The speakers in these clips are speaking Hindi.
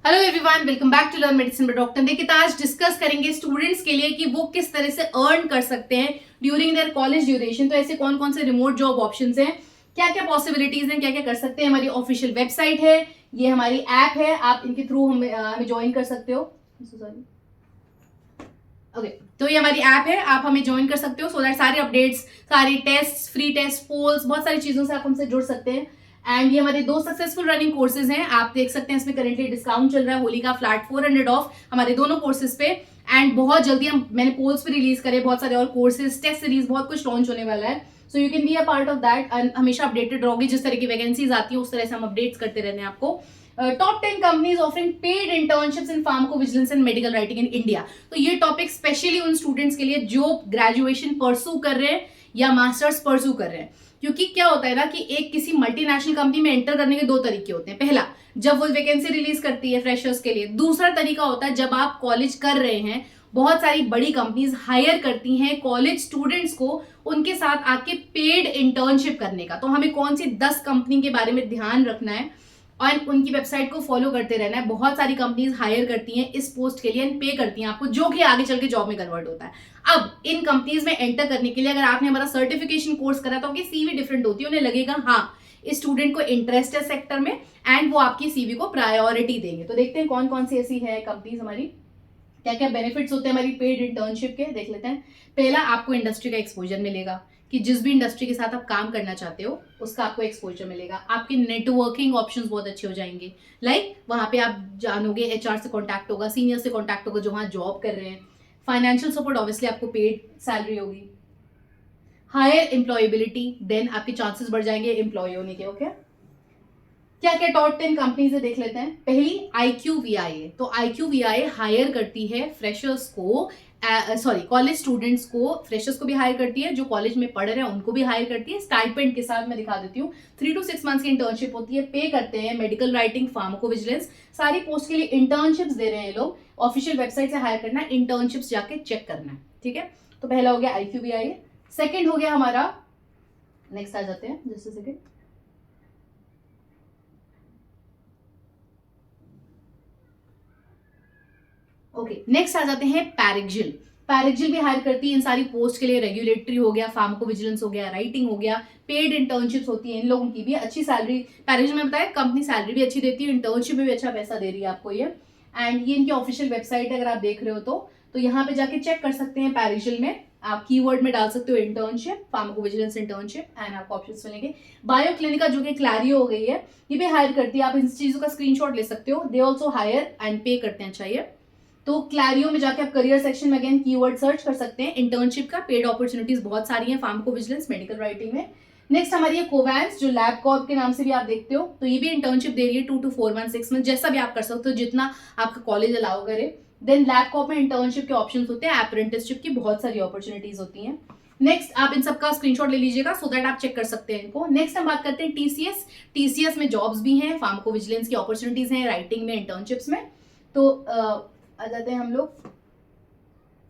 Hello everyone, welcome back to learn medicine by doctor. देखिए, तो आज डिस्कस करेंगे स्टूडेंट्स के लिए कि वो किस तरह से अर्न कर सकते हैं ड्यूरिंग देयर कॉलेज ड्यूरेशन। तो ऐसे कौन कौन से रिमोट जॉब ऑप्शंस हैं, क्या क्या पॉसिबिलिटीज हैं, क्या क्या कर सकते हैं। हमारी ऑफिशियल वेबसाइट है, ये हमारी ऐप है, आप इनके थ्रू हमें ज्वाइन कर सकते हो। सॉरी, ओके, तो ये हमारी ऐप है, आप हमें ज्वाइन कर सकते हो सो दैट सारे अपडेट्स, सारे टेस्ट, फ्री टेस्ट, पोल्स, बहुत सारी चीजों से आप हमसे जुड़ सकते हैं। एंड ये हमारे 2 सक्सेसफुल रनिंग कोर्सेज हैं, आप देख सकते हैं इसमें करेंटली डिस्काउंट चल रहा है, होली का फ्लैट 400 ऑफ हमारे दोनों कोर्सेज पे। एंड बहुत जल्दी मैंने पोल्स भी रिलीज करे, बहुत सारे और कोर्सेज, टेस्ट सीरीज, बहुत कुछ लॉन्च होने वाला है। So you can be a part of that. हमेशा अपडेटेड रहोगे, जिस तरह की वैकेंसीज आती है उस तरह से हम अपडेट्स करते रहते हैं आपको। Top 10 companies offering paid internships in pharmacovigilance and medical writing in India. तो ये टॉपिक स्पेशली उन स्टूडेंट्स के लिए जो ग्रेजुएशन परसू कर रहे हैं या मास्टर्स परसू कर रहे हैं। क्योंकि क्या होता है ना कि एक किसी मल्टीनेशनल कंपनी में एंटर करने के 2 तरीके होते हैं। पहला, जब वो वैकेंसी रिलीज करती है फ्रेशर्स के लिए। दूसरा तरीका होता है जब आप कॉलेज कर रहे हैं, बहुत सारी बड़ी कंपनीज हायर करती हैं कॉलेज स्टूडेंट्स को उनके साथ आके पेड इंटर्नशिप करने का। तो हमें कौन सी 10 कंपनी के बारे में ध्यान रखना है और उनकी वेबसाइट को फॉलो करते रहना है। बहुत सारी कंपनीज हायर करती हैं इस पोस्ट के लिए एंड पे करती हैं आपको, जो कि आगे चल के जॉब में कन्वर्ट होता है। अब इन कंपनीज में एंटर करने के लिए अगर आपने हमारा सर्टिफिकेशन कोर्स करा तो आपकी सीवी डिफरेंट होती है, उन्हें लगेगा हाँ इस स्टूडेंट को इंटरेस्ट है सेक्टर में, एंड वो आपकी सीवी को प्रायोरिटी देंगे। तो देखते हैं कौन कौन सी ऐसी है कंपनीज, हमारी क्या क्या बेनिफिट्स होते हैं हमारी पेड इंटर्नशिप के, देख लेते हैं। पहला, आपको इंडस्ट्री का एक्सपोजर मिलेगा कि जिस भी इंडस्ट्री के साथ आप काम करना चाहते हो उसका आपको एक्सपोजर मिलेगा। आपके नेटवर्किंग ऑप्शंस बहुत अच्छे हो जाएंगे। वहां पे आप जानोगे, एचआर से कांटेक्ट होगा, सीनियर से कांटेक्ट होगा जो वहां जॉब कर रहे हैं। फाइनेंशियल सपोर्ट, ऑब्वियसली आपको पेड सैलरी होगी। हायर एम्प्लॉयबिलिटी, देन आपके चांसेस बढ़ जाएंगे एम्प्लॉय होने के। ओके, क्या क्या टॉप 10 कंपनीज है देख लेते हैं। पहली, IQVIA। तो IQVIA हायर करती है फ्रेशर्स को, सॉरी कॉलेज स्टूडेंट्स को, फ्रेशर्स को भी हायर करती है, जो कॉलेज में पढ़ रहे हैं उनको भी हायर करती है स्टाइपेंड के साथ। मैं दिखा देती हूँ, 3 to 6 मंथ्स की इंटर्नशिप होती है, पे करते हैं मेडिकल राइटिंग, फार्माकोविजिलेंस, सारी पोस्ट के लिए इंटर्नशिप्स दे रहे हैं लोग। ऑफिशियल वेबसाइट से हायर करना है, इंटर्नशिप्स जाके चेक करना है। ठीक है, तो पहला हो गया IQVIA। सेकेंड हो गया हमारा, नेक्स्ट आ जाते हैं जस्ट सेकेंड, ओके नेक्स्ट आ जाते हैं पैरिक्जिल। पैरिक्जिल भी हायर करती है इन सारी पोस्ट के लिए, रेगुलेटरी हो गया, फार्माकोविजिलेंस हो गया, राइटिंग हो गया, पेड इंटर्नशिप्स होती है इन लोगों की भी, अच्छी सैलरी। पैरिक्जिल में बताया कंपनी सैलरी भी अच्छी देती है, इंटर्नशिप में भी अच्छा पैसा दे रही है आपको ये। एंड ये इनकी ऑफिशियल वेबसाइट है, अगर आप देख रहे हो तो यहाँ पे जाके चेक कर सकते हैं। पैरिक्जिल में आप कीवर्ड में डाल सकते हो इंटर्नशिप, फार्माकोविजिलेंस इंटर्नशिप, एंड आपको ऑप्शंस मिलेंगे। बायो क्लिनिका जो कि क्लैरियो हो गई है, ये भी हायर करती है, आप इन चीजों का स्क्रीनशॉट ले सकते हो। दे ऑल्सो हायर एंड पे करते हैं, चाहिए तो क्लैरियो में जाके आप करियर सेक्शन में अगेन कीवर्ड सर्च कर सकते हैं इंटर्नशिप का। पेड अपॉर्चुनिटीज बहुत सारी हैं फार्माकोविजिलेंस, मेडिकल राइटिंग में। नेक्स्ट हमारी है कोवैंस, जो लैबकॉर्प के नाम से भी आप देखते हो, तो ये भी इंटर्नशिप दे रही है 2 to 4 मंथ, 6 मंथ, जैसा भी आप कर सकते हो, जितना आपका कॉलेज अलाउ करे। देन लैबकॉर्प में इंटर्नशिप के ऑप्शन होते हैं, अप्रेंटिसशिप की बहुत सारी अपॉर्चुनिटीज होती हैं। नेक्स्ट, आप इन सबका स्क्रीनशॉट ले लीजिएगा सो दैट आप चेक कर सकते हैं इनको। नेक्स्ट हम बात करते हैं TCS। TCS में जॉब्स भी हैं, फार्माकोविजिलेंस की अपॉर्चुनिटीज हैं, राइटिंग में, इंटर्नशिप्स में। तो आ जाते हैं हम लोग,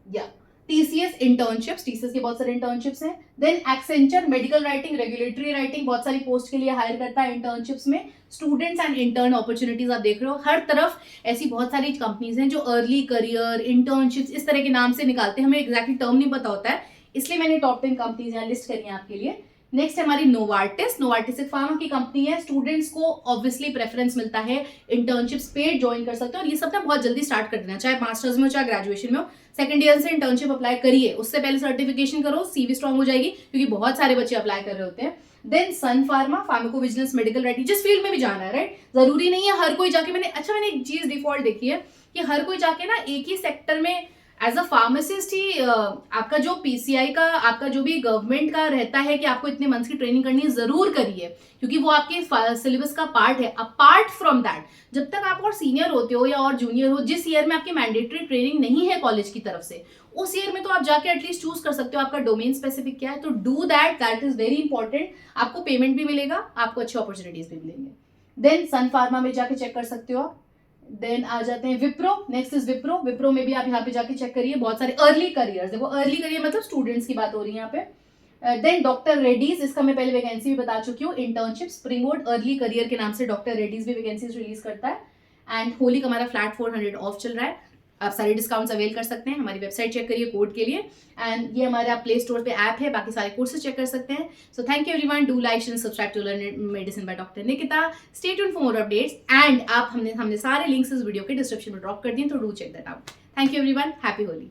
या TCS इंटर्नशिप्स, TCS के बहुत सारे इंटर्नशिप्स हैं। Then Accenture, medical writing, regulatory writing, बहुत सारी पोस्ट के लिए हायर करता है इंटर्नशिप्स में। स्टूडेंट्स एंड इंटर्न अपॉर्चुनिटीज आप देख रहे हो, हर तरफ ऐसी बहुत सारी कंपनीज हैं जो अर्ली करियर, इंटर्नशिप्स इस तरह के नाम से निकालते हैं। हमें एग्जैक्टली टर्म नहीं पता होता है, इसलिए मैंने टॉप 10 कंपनीज यहाँ लिस्ट करी है आपके लिए। नेक्स्ट हमारी नोवार्टिस। नोवार्टिस एक फार्मा की कंपनी है, स्टूडेंट्स को ऑब्वियसली प्रेफरेंस मिलता है, इंटर्नशिप्स पेड ज्वाइन कर सकते हो, और ये सब ना बहुत जल्दी स्टार्ट कर देना, चाहे मास्टर्स में हो चाहे ग्रेजुएशन में हो। सेकंड ईयर से इंटर्नशिप अप्लाई करिए, उससे पहले सर्टिफिकेशन करो, सीवी स्ट्रांग हो जाएगी, क्योंकि बहुत सारे बच्चे अप्लाई कर रहे होते हैं। देन सन फार्मा, फार्माकोविजिलेंस, मेडिकल राइटिंग, जिस फील्ड में भी जाना है, राइट, जरूरी नहीं है हर कोई जाके, मैंने एक चीज डिफॉल्ट देखी है कि हर कोई जाके ना एक ही सेक्टर में एज अ फार्मासिस्ट ही आपका जो PCI का, आपका जो भी गवर्नमेंट का रहता है कि आपको इतने मंथ्स की ट्रेनिंग करनी है, जरूर करिए, क्योंकि वो आपके सिलेबस का पार्ट है। अपार्ट फ्रॉम दैट, जब तक आप और सीनियर होते हो या और जूनियर हो, जिस ईयर में आपकी मैंडेटरी ट्रेनिंग नहीं है कॉलेज की तरफ से, उस ईयर में तो आप जाके एटलीस्ट चूज कर सकते हो आपका डोमेन स्पेसिफिक क्या है। तो do that is very important. आपको पेमेंट भी मिलेगा, आपको अच्छी अपॉर्चुनिटीज भी मिलेंगे। देन सन फार्मा में जाके चेक कर सकते हो आप। देन आ जाते हैं विप्रो। Next is Wipro. विप्रो में भी आप यहाँ पे जाके चेक करिए, बहुत सारे अर्ली करियर्स, देखो अर्ली करियर मतलब स्टूडेंट्स की बात हो रही है यहाँ पे। देन डॉक्टर रेड्डीज, इसका मैं पहले वैकेंसी भी बता चुकी हूँ, इंटर्नशिप स्प्रिंगवुड अर्ली करियर के नाम से डॉक्टर रेड्डीज भी वैकेंसीज रिलीज करता है। एंड होली का हमारा फ्लैट 400 ऑफ चल रहा है, आप सारे डिस्काउंट्स अवेल कर सकते हैं। हमारी वेबसाइट चेक करिए कोड के लिए, एंड ये हमारा प्ले स्टोर पे ऐप है, बाकी सारे कोर्सेज चेक कर सकते हैं। So thank you everyone, do like and subscribe to learn medicine by doctor Nikita. Stay tuned for more updates, and आप हमने सारे लिंक्स इस वीडियो के डिस्क्रिप्शन में ड्रॉप कर दिए, तो do check that out. Thank you everyone, happy Holi.